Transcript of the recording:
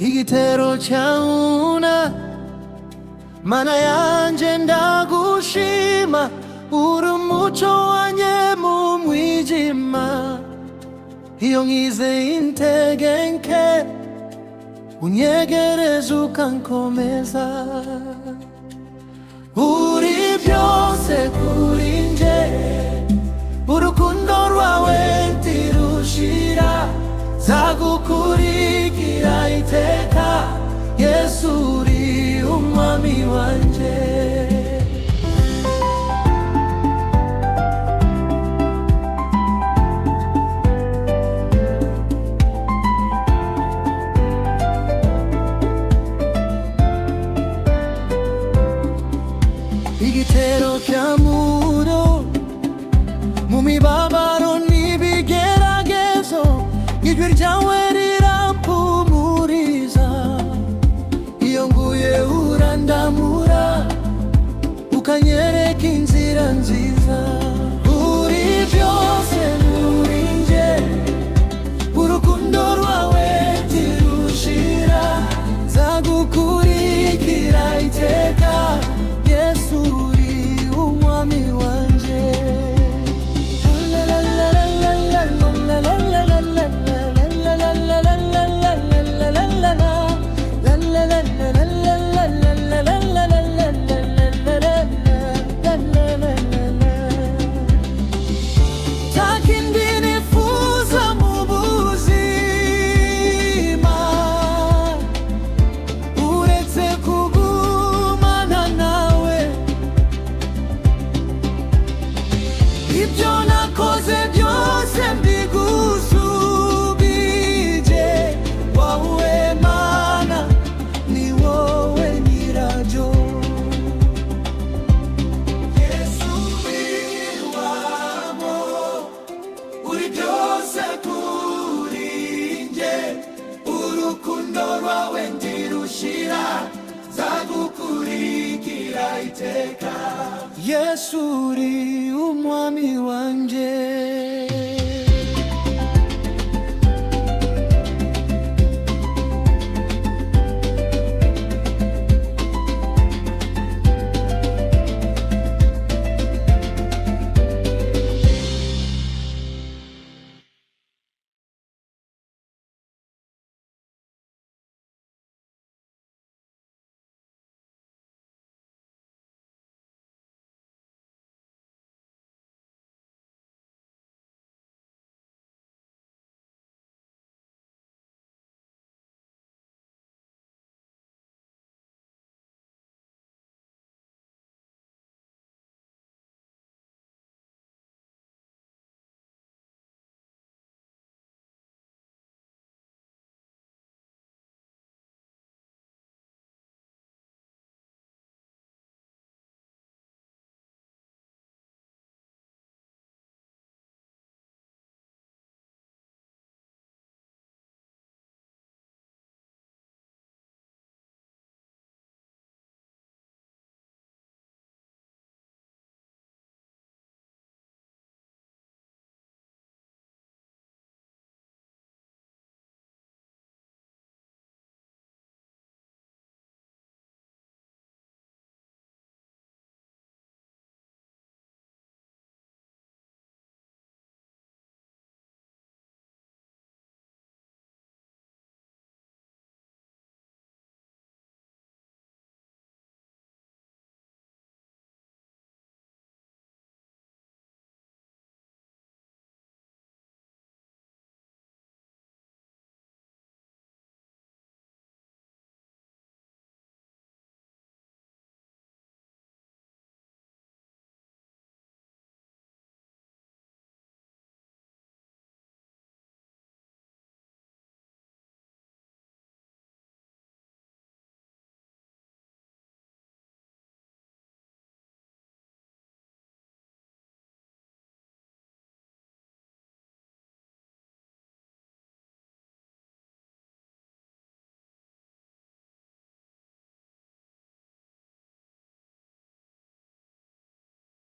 igitero cyauna mana yanje ndagushima uri umuco wanje mu mwijima iyo nkize intege nke unyegereza ukankomeza uri byose kuri nje urukundo rwawe ntirushira zagukurikira iteka Yesu uri umwami wanje igitero cy'amuro mu mibabaro n'ibigeragezo ijwi ryawe rirampumuriza iyo nguye urandamura ukanyereka inzira nziza uri byose muri nje urukundo rwawe ntirushira nzagukurikira iteka Yesu uri umwami wanje ibyo nakoze byose mbigusubije wowe Mana ni wowe nyirabyo Yesu wamo uri byose kuri nje urukundo rwawe ntirushira zagukurikira iteka Yesu uri umwami wanje